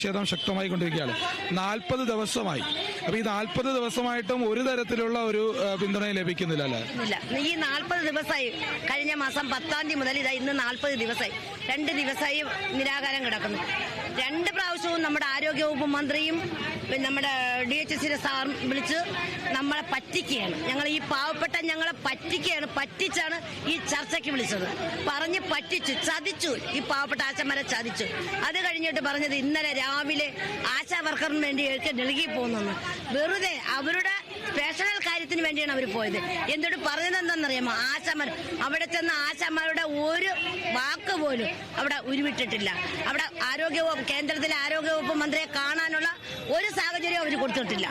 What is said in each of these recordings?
പ്രതിഷേധം ശക്തമായി കൊണ്ടിരിക്കുകയാണ്. 40 ദിവസമായി. അപ്പൊ ഈ 40 ദിവസമായിട്ടും ഒരു തരത്തിലുള്ള ഒരു പിന്തുണയും ലഭിക്കുന്നില്ല അല്ലേ? ഇല്ല, ഈ 40 ദിവസമായി. കഴിഞ്ഞ മാസം 10-ാം തീയതി മുതൽ ഇതാ ഇന്ന് 40 ദിവസമായി. 2 ദിവസമായി നിരാകാരം കിടക്കുന്നു. 2 പ്രാവശ്യവും നമ്മുടെ ആരോഗ്യവകുപ്പ് മന്ത്രിയും നമ്മുടെ DHS സാറും വിളിച്ച് നമ്മളെ പറ്റിക്കുകയാണ്. ഞങ്ങൾ ഈ പാവപ്പെട്ട ഞങ്ങളെ പറ്റിച്ചാണ് ഈ ചർച്ചയ്ക്ക് വിളിച്ചത്. പറഞ്ഞ് പറ്റിച്ചു, ചതിച്ചു. ഈ പാവപ്പെട്ട ആശമാരെ ചതിച്ചു. അത് കഴിഞ്ഞിട്ട് പറഞ്ഞത് ഇന്നലെ രാവിലെ ആശാ വർക്കറിന് വേണ്ടി ഡൽഹി പോകുന്നു. വെറുതെ അവരുടെ പേഴ്സണൽ കാര്യത്തിന് വേണ്ടിയാണ് അവർ പോയത്. എന്നിട്ട് പറഞ്ഞത് എന്താണെന്നറിയാമോ? ആശാമാർ അവിടെ ചെന്ന ആശാമാരുടെ ഒരു വാക്ക് പോലും അവിടെ ഉരുവിട്ടിട്ടില്ല. അവിടെ കേന്ദ്രത്തിലെ ആരോഗ്യവകുപ്പ് മന്ത്രിയെ കാണാനുള്ള ഒരു സാഹചര്യം അവർ കൊടുത്തിട്ടില്ല.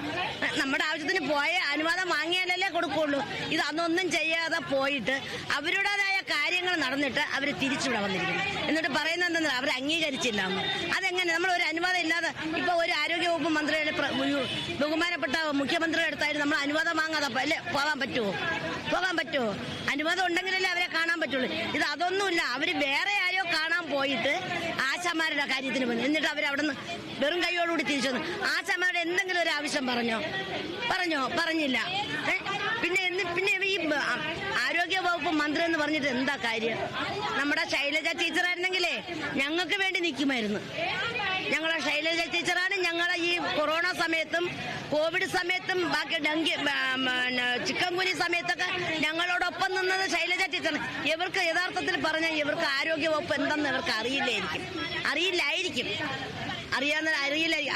നമ്മുടെ ആവശ്യത്തിന് പോയ അനുവാദം വാങ്ങിയാലല്ലേ കൊടുക്കുള്ളൂ. ഇത് അതൊന്നും ചെയ്യാതെ പോയിട്ട് അവരുടേതായ കാര്യങ്ങൾ നടന്നിട്ട് അവർ തിരിച്ചിവിടെ വന്നിരിക്കുന്നു. എന്നിട്ട് പറയുന്നത് എന്താ? അവർ അംഗീകരിച്ചില്ല എന്ന്. അതെങ്ങനെ? നമ്മൾ ഒരു അനുവാദം ഇല്ലാതെ ഇപ്പൊ ഒരു ആരോഗ്യവകുപ്പ് മന്ത്രിയുടെ ബഹുമാനപ്പെട്ട മുഖ്യമന്ത്രിയുടെ അടുത്തായിരുന്നു നമ്മൾ അനുവാദം വാങ്ങാതെ പോകാൻ പറ്റുമോ? അനുവാദം ഉണ്ടെങ്കിലല്ലേ അവരെ കാണാൻ പറ്റുള്ളൂ. ഇത് അതൊന്നുമില്ല. അവര് വേറെ ആരോ കാണാൻ പോയിട്ട് ആശാമാരുടെ കാര്യത്തിന് പോയി. എന്നിട്ട് അവരവിടെ നിന്ന് വെറും കൈയോടുകൂടി തിരിച്ചു വന്നു. ആശാമാരുടെ എന്തെങ്കിലും ഒരു ആവശ്യം പറഞ്ഞില്ല. പിന്നെ ഈ ആരോഗ്യ വകുപ്പ് മന്ത്രി എന്ന് പറഞ്ഞിട്ട് എന്താ കാര്യം? നമ്മുടെ ശൈലജ ടീച്ചറായിരുന്നെങ്കിലേ ഞങ്ങൾക്ക് വേണ്ടി നിൽക്കുമായിരുന്നു. ഞങ്ങളെ ശൈലജ ടീച്ചറാണ് ഞങ്ങളെ ഈ കൊറോണ സമയത്തും കോവിഡ് സമയത്തും ബാക്കി ചിക്കൻ ഗുനി സമയത്തൊക്കെ ഞങ്ങളോടൊപ്പം നിന്നത് ശൈലജ ടീച്ചറാണ്. ഇവർക്ക് യഥാർത്ഥത്തിൽ പറഞ്ഞാൽ ഇവർക്ക് ആരോഗ്യ വകുപ്പ് എന്തെന്ന് ഇവർക്ക് അറിയില്ലായിരിക്കും.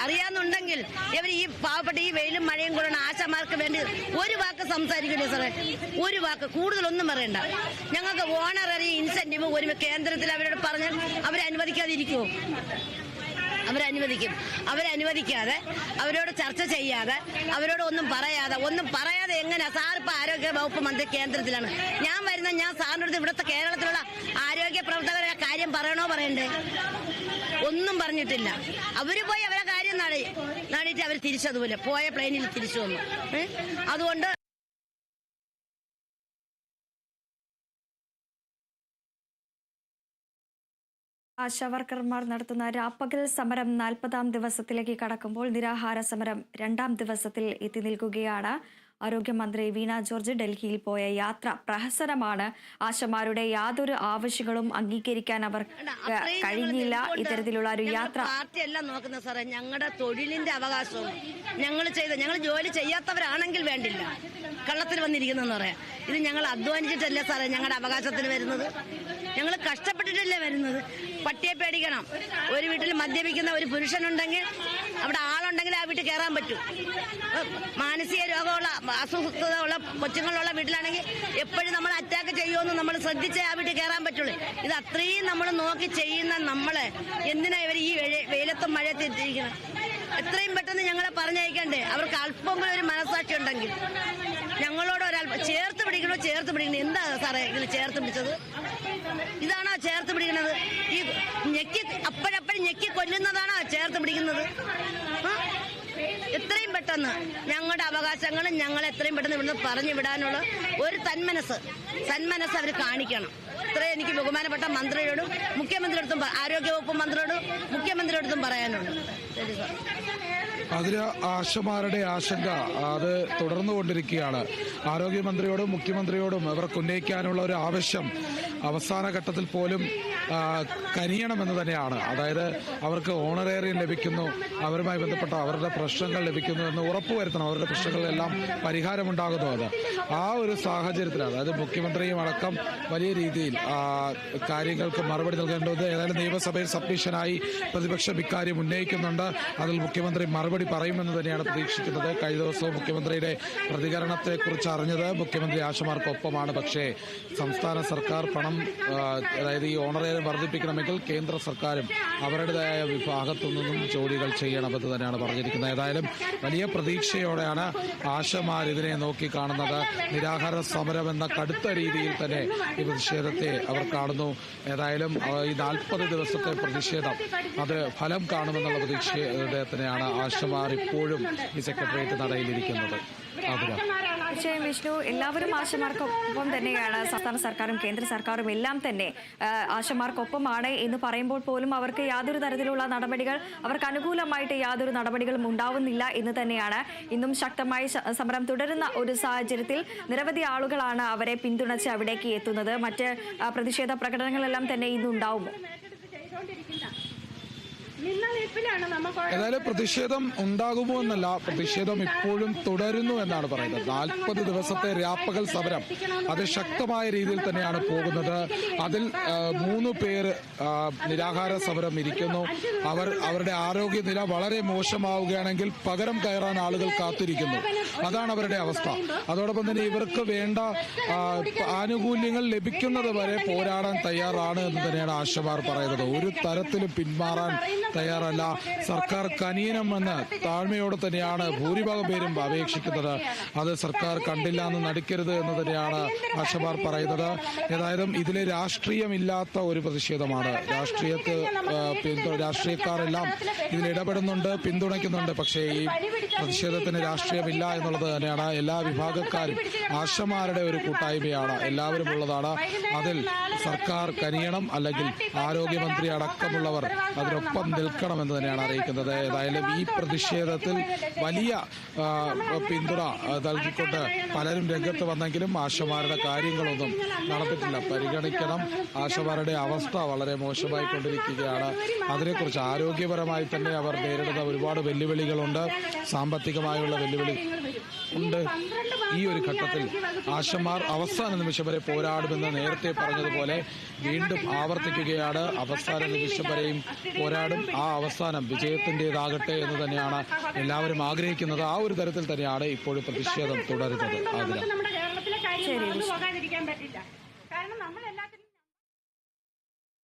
അറിയാന്നുണ്ടെങ്കിൽ ഇവർ ഈ പാവപ്പെട്ട ഈ വെയിലും മഴയും കൊണ്ടാണ് ആശാമാർക്ക് വേണ്ടി ഒരു വാക്ക് സംസാരിക്കില്ലേ സാറേ? ഒരു വാക്ക് കൂടുതലൊന്നും പറയണ്ട. ഞങ്ങൾക്ക് ഓണററി ഇൻസെന്റീവ് ഒരു കേന്ദ്രത്തിൽ അവരോട് പറഞ്ഞാൽ അവരനുവദിക്കാതിരിക്കുമോ? അവരനുവദിക്കാതെ അവരോട് ചർച്ച ചെയ്യാതെ അവരോട് ഒന്നും പറയാതെ എങ്ങനെയാ സാർ? ഇപ്പൊ ആരോഗ്യ വകുപ്പ് മന്ത്രി കേന്ദ്രത്തിലാണ്. ഞാൻ സാറിന്റെ അടുത്ത് ഇവിടുത്തെ കേരളത്തിലുള്ള ആരോഗ്യ പ്രവർത്തകരുടെ കാര്യം പറയണ്ടേ? ഒന്നും പറഞ്ഞിട്ടില്ല. അവര് പോയി അവരെ കാര്യം നാടിയിട്ട് അവർ തിരിച്ചതുപോലെ പോയ പ്ലെയിനിൽ തിരിച്ചു വന്നു. അതുകൊണ്ട് ആശാവർക്കർമാർ നടത്തുന്ന രാപ്പകൽ സമരം 40-ാം ദിവസത്തിലേക്ക് കടക്കുമ്പോൾ നിരാഹാര സമരം 2-ാം ദിവസത്തിൽ എത്തി നിൽക്കുകയാണ്. ആരോഗ്യമന്ത്രി വീണ ജോർജ് ഡൽഹിയിൽ പോയ യാത്ര പ്രഹസനമാണ്. ആശമാരുടെ യാതൊരു ആവശ്യങ്ങളും അംഗീകരിക്കാൻ അവർക്ക് കഴിഞ്ഞില്ല. ഇത്തരത്തിലുള്ള ഒരു യാത്ര പാർട്ടിയല്ല നോക്കുന്ന സാറേ. ഞങ്ങളുടെ തൊഴിലിന്റെ അവകാശവും ഞങ്ങൾ ജോലി ചെയ്യാത്തവരാണെങ്കിൽ വേണ്ടില്ല, കള്ളത്തിൽ വന്നിരിക്കുന്നെന്ന് പറയാം. ഇത് ഞങ്ങൾ അധ്വാനിച്ചിട്ടല്ലേ സാറേ ഞങ്ങളുടെ അവകാശത്തിന് വരുന്നത്? ഞങ്ങൾ കഷ്ടപ്പെട്ടിട്ടല്ലേ വരുന്നത്? പട്ടിയെ പേടിക്കണം. ഒരു വീട്ടിൽ മദ്യപിക്കുന്ന ഒരു പുരുഷനുണ്ടെങ്കിൽ അവിടെ ആളുണ്ടെങ്കിൽ ആ വീട്ടിൽ കയറാൻ പറ്റൂ. മാനസിക രോഗമുള്ള അസ്വസ്ഥതയുള്ള കൊച്ചുങ്ങളുള്ള വീട്ടിലാണെങ്കിൽ എപ്പോഴും നമ്മൾ അറ്റാക്ക് ചെയ്യുമെന്ന് നമ്മൾ ശ്രദ്ധിച്ചേ ആ വീട്ടിൽ കയറാൻ പറ്റുള്ളൂ. ഇത് അത്രയും നമ്മൾ നോക്കി ചെയ്യുന്ന നമ്മളെ എന്തിനാ ഇവർ ഈ വെയിലത്തും മഴയത്ത് എത്തിയിരിക്കുന്നത്? എത്രയും പെട്ടെന്ന് ഞങ്ങളെ പറഞ്ഞയക്കണ്ടേ? അവർക്ക് അല്പമെങ്കിലും ഒരു മനസ്സാക്ഷി ഉണ്ടെങ്കിൽ ഞങ്ങളോട് ചേർത്ത് പിടിക്കണോ? എന്താ സാറേ ഇതിൽ ചേർത്ത് പിടിച്ചത്? ഇതാണോ ചേർത്ത് പിടിക്കുന്നത്? ഈ അപ്പോഴപ്പോഴും ഞെക്കി കൊല്ലുന്നതാണോ ചേർത്ത് പിടിക്കുന്നത്? എത്രയും പെട്ടെന്ന് ഞങ്ങളുടെ അവകാശങ്ങളും ഞങ്ങൾ എത്രയും പെട്ടെന്ന് ഇവിടുന്ന് പറഞ്ഞു വിടാനുള്ള ഒരു സന്മനസ് അവർ കാണിക്കണം. ഇത്രയും എനിക്ക് ബഹുമാനപ്പെട്ട മന്ത്രിയോടും മുഖ്യമന്ത്രിയോടും ആരോഗ്യവകുപ്പ് മന്ത്രിയോടും മുഖ്യമന്ത്രിയോടും പറയാനുണ്ട്. ശരി സാർ. അതിൽ ആശമാരുടെ ആശങ്ക അത് തുടർന്നുകൊണ്ടിരിക്കുകയാണ്. ആരോഗ്യമന്ത്രിയോടും മുഖ്യമന്ത്രിയോടും അവർക്ക് ഉന്നയിക്കാനുള്ള ഒരു ആവശ്യം അവസാന ഘട്ടത്തിൽ പോലും കനിയണമെന്ന് തന്നെയാണ്. അതായത് അവർക്ക് ഓണറേറിയം ലഭിക്കുന്നു, അവരുമായി ബന്ധപ്പെട്ട അവരുടെ പ്രശ്നങ്ങൾ ലഭിക്കുന്നു എന്ന് ഉറപ്പുവരുത്തണം. അവരുടെ പ്രശ്നങ്ങളിലെല്ലാം പരിഹാരമുണ്ടാകുന്നു. ആ ഒരു സാഹചര്യത്തിലാണ് അതായത് മുഖ്യമന്ത്രിയും അടക്കം വലിയ രീതിയിൽ കാര്യങ്ങൾക്ക് മറുപടി നൽകേണ്ടത്. ഏതായാലും നിയമസഭയിൽ സബ്മിഷനായി പ്രതിപക്ഷം ഇക്കാര്യം ഉന്നയിക്കുന്നുണ്ട്. അതിൽ മുഖ്യമന്ത്രി മറുപടി പറയുമെന്ന് തന്നെയാണ് പ്രതീക്ഷിക്കുന്നത്. കഴിഞ്ഞ ദിവസവും മുഖ്യമന്ത്രിയുടെ പ്രതികരണത്തെക്കുറിച്ച് അറിഞ്ഞത് മുഖ്യമന്ത്രി ആശമാർക്കൊപ്പമാണ്. പക്ഷേ സംസ്ഥാന സർക്കാർ പണം അതായത് ഈ ഓണറേറിയം വർദ്ധിപ്പിക്കണമെങ്കിൽ കേന്ദ്ര സർക്കാരും അവരുടേതായ വിഭാഗത്തു നിന്നും ജോലികൾ ചെയ്യണമെന്ന് തന്നെയാണ് പറഞ്ഞിരിക്കുന്നത്. ഏതായാലും വലിയ പ്രതീക്ഷയോടെയാണ് ആശമാർ ഇതിനെ നോക്കിക്കാണുന്നത്. നിരാഹാര സമരം എന്ന കടുത്ത രീതിയിൽ തന്നെ ഈ പ്രതിഷേധത്തെ അവർ കാണുന്നു. ഏതായാലും ഈ 40 ദിവസത്തെ പ്രതിഷേധം അത് ഫലം കാണുമെന്നുള്ള പ്രതീക്ഷ തന്നെയാണ് ആശമാർ ഇപ്പോഴും ഈ സെക്രട്ടേറിയറ്റ് നടയിലിരിക്കുന്നത്. തീർച്ചയായും വിഷ്ണു, എല്ലാവരും ആശമാർക്കൊപ്പം തന്നെയാണ്. സംസ്ഥാന സർക്കാരും കേന്ദ്ര സർക്കാരും എല്ലാം തന്നെ ആശമാർക്കൊപ്പമാണ് എന്ന് പറയുമ്പോൾ പോലും അവർക്ക് യാതൊരു തരത്തിലുള്ള നടപടികൾ, അവർക്ക് അനുകൂലമായിട്ട് യാതൊരു നടപടികളും ഉണ്ടാവുന്നില്ല എന്ന് തന്നെയാണ്. ഇന്നും ശക്തമായി സമരം തുടരുന്ന ഒരു സാഹചര്യത്തിൽ നിരവധി ആളുകളാണ് അവരെ പിന്തുണച്ച് അവിടേക്ക് എത്തുന്നത്. മറ്റ് പ്രതിഷേധ പ്രകടനങ്ങളെല്ലാം തന്നെ ഇന്നുണ്ടാവുമോ? ഏതായാലും പ്രതിഷേധം ഉണ്ടാകുമോ എന്നല്ല, പ്രതിഷേധം ഇപ്പോഴും തുടരുന്നു എന്നാണ് പറയുന്നത്. 40 ദിവസത്തെ രാപ്പകൽ സമരം അത് ശക്തമായ രീതിയിൽ തന്നെയാണ് പോകുന്നത്. അതിൽ 3 പേർ നിരാഹാര സമരം ഇരിക്കുന്നു. അവരുടെ ആരോഗ്യനില വളരെ മോശമാവുകയാണെങ്കിൽ പകരം കയറാൻ ആളുകൾ കാത്തിരിക്കുന്നു. അതാണ് അവരുടെ അവസ്ഥ. അതോടൊപ്പം തന്നെ ഇവർക്ക് വേണ്ട ആനുകൂല്യങ്ങൾ ലഭിക്കുന്നത് വരെ പോരാടാൻ തയ്യാറാണ് എന്ന് തന്നെയാണ് ആശമാർ പറയുന്നത്. ഒരു തരത്തിലും പിന്മാറാൻ തയ്യാറല്ല. സർക്കാർ കനിയണമെന്ന് താഴ്മയോടെ തന്നെയാണ് ഭൂരിഭാഗം പേരും അപേക്ഷിക്കുന്നത്. അത് സർക്കാർ കണ്ടില്ല എന്ന് നടിക്കരുത് എന്ന് തന്നെയാണ് ആശമാർ പറയുന്നത്. ഏതായാലും ഇതിലെ രാഷ്ട്രീയമില്ലാത്ത ഒരു പ്രതിഷേധമാണ്. രാഷ്ട്രീയക്കാരെല്ലാം ഇതിൽ ഇടപെടുന്നുണ്ട്, പിന്തുണയ്ക്കുന്നുണ്ട്. പക്ഷേ ഈ പ്രതിഷേധത്തിന് രാഷ്ട്രീയമില്ല എന്നുള്ളത് തന്നെയാണ്. എല്ലാ വിഭാഗക്കാരും ആശമാരുടെ ഒരു കൂട്ടായ്മയാണ്, എല്ലാവരും ഉള്ളതാണ്. അതിൽ സർക്കാർ കനിയണം, അല്ലെങ്കിൽ ആരോഗ്യമന്ത്രി അടക്കമുള്ളവർ അതിനൊപ്പം നിൽക്കണമെന്ന് തന്നെയാണ് അറിയിക്കുന്നത്. ഏതായാലും ഈ പ്രതിഷേധത്തിൽ വലിയ പിന്തുണ നൽകിക്കൊണ്ട് പലരും രംഗത്ത് വന്നെങ്കിലും ആശമാരുടെ കാര്യങ്ങളൊന്നും നടന്നിട്ടില്ല. പരിഗണിക്കണം. ആശമാരുടെ അവസ്ഥ വളരെ മോശമായി കൊണ്ടിരിക്കുകയാണ്. അതിനെക്കുറിച്ച് ആരോഗ്യപരമായി തന്നെ അവർ നേരിടുന്ന ഒരുപാട് വെല്ലുവിളികളുണ്ട്, സാമ്പത്തികമായുള്ള വെല്ലുവിളി ഉണ്ട്. ഈ ഒരു ഘട്ടത്തിൽ ആശമാർ അവസാന നിമിഷം വരെ പോരാടുമെന്ന് നേരത്തെ പറഞ്ഞതുപോലെ വീണ്ടും ആവർത്തിക്കുകയാണ്. അവസാന നിമിഷം വരെയും പോരാടും. ആ അവസാനം വിജയത്തിൻ്റെതാകട്ടെ എന്ന് തന്നെയാണ് എല്ലാവരും ആഗ്രഹിക്കുന്നത്. ആ ഒരു തരത്തിൽ തന്നെയാണ് ഇപ്പോഴും പ്രതിഷേധം തുടരുന്നത്.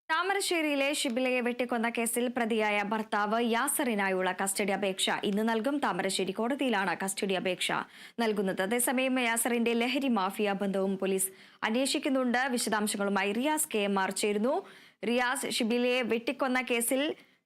താമരശ്ശേരിയിലെ ഷിബിലയെ വെട്ടിക്കൊന്ന കേസിൽ പ്രതിയായ ഭർത്താവ് യാസറിനായുള്ള കസ്റ്റഡി അപേക്ഷ ഇന്ന് നൽകും. താമരശ്ശേരി കോടതിയിലാണ് കസ്റ്റഡി അപേക്ഷ നൽകുന്നത്. അതേസമയം യാസറിന്റെ ലഹരി മാഫിയ ബന്ധവും പോലീസ് അന്വേഷിക്കുന്നുണ്ട്. വിശദാംശങ്ങളുമായി റിയാസ് KMR ചേരുന്നു. റിയാസ്, ഷിബിലയെ വെട്ടിക്കൊന്ന കേസിൽ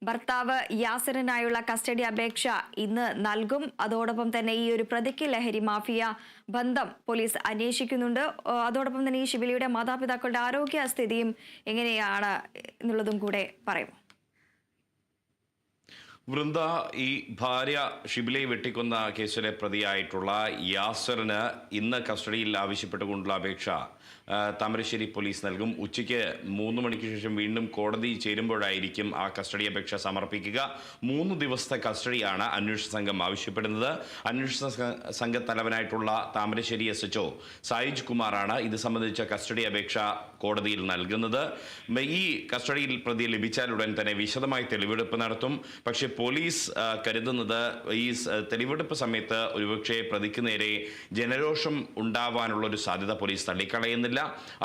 ഭർത്താവ് യാസറിനായുള്ള കസ്റ്റഡി അപേക്ഷ ഇന്ന് നൽകും. അതോടൊപ്പം തന്നെ ഈ ഒരു പ്രതിക്ക് ലഹരി മാഫിയ ബന്ധം പോലീസ് അന്വേഷിക്കുന്നുണ്ട്. അതോടൊപ്പം തന്നെ ഈ ഷിബിലയുടെ മാതാപിതാക്കളുടെ ആരോഗ്യസ്ഥിതിയും എങ്ങനെയാണ് എന്നുള്ളതും കൂടെ പറയും. വൃന്ദ, ഈ ഭാര്യ ഷിബിലയെ വെട്ടിക്കൊന്ന കേസിലെ പ്രതിയായിട്ടുള്ള യാസറിന് ഇന്ന് കസ്റ്റഡിയിൽ ആവശ്യപ്പെട്ടുകൊണ്ടുള്ള അപേക്ഷ താമരശ്ശേരി പോലീസ് നൽകും. ഉച്ചയ്ക്ക് 3 മണിക്ക് ശേഷം വീണ്ടും കോടതി ചേരുമ്പോഴായിരിക്കും ആ കസ്റ്റഡി അപേക്ഷ സമർപ്പിക്കുക. 3 ദിവസത്തെ കസ്റ്റഡിയാണ് അന്വേഷണ സംഘം ആവശ്യപ്പെടുന്നത്. അന്വേഷണ സംഘ തലവനായിട്ടുള്ള താമരശ്ശേരി SHO സായിജ് കുമാറാണ് ഇത് സംബന്ധിച്ച കസ്റ്റഡി അപേക്ഷ കോടതിയിൽ നൽകുന്നത്. ഈ കസ്റ്റഡിയിൽ പ്രതി ലഭിച്ചാലുടൻ തന്നെ വിശദമായി തെളിവെടുപ്പ് നടത്തും. പക്ഷേ പോലീസ് കരുതുന്നത് ഈ തെളിവെടുപ്പ് സമയത്ത് ഒരുപക്ഷെ പ്രതിക്ക് നേരെ ജനരോഷം ഉണ്ടാവാനുള്ള ഒരു സാധ്യത പോലീസ് തള്ളിക്കളയുന്നില്ല.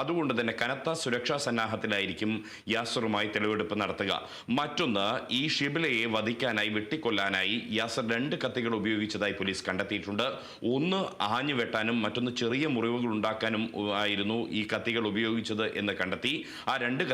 അതുകൊണ്ട് തന്നെ കനത്ത സുരക്ഷാ സന്നാഹത്തിലായിരിക്കും യാസറുമായി തെളിവെടുപ്പ് നടത്തുക. മറ്റൊന്ന്, ഈ ഷിബിലയെ വധിക്കാനായി, വെട്ടിക്കൊല്ലാനായി യാസർ 2 കത്തികൾ ഉപയോഗിച്ചതായി പോലീസ് കണ്ടെത്തിയിട്ടുണ്ട്. ഒന്ന് ആഞ്ഞു വെട്ടാനും മറ്റൊന്ന് ചെറിയ മുറിവുകൾ ഉണ്ടാക്കാനും ആയിരുന്നു ഈ കത്തികൾ ഉപയോഗിച്ചത് എന്ന് കണ്ടെത്തി. ആ 2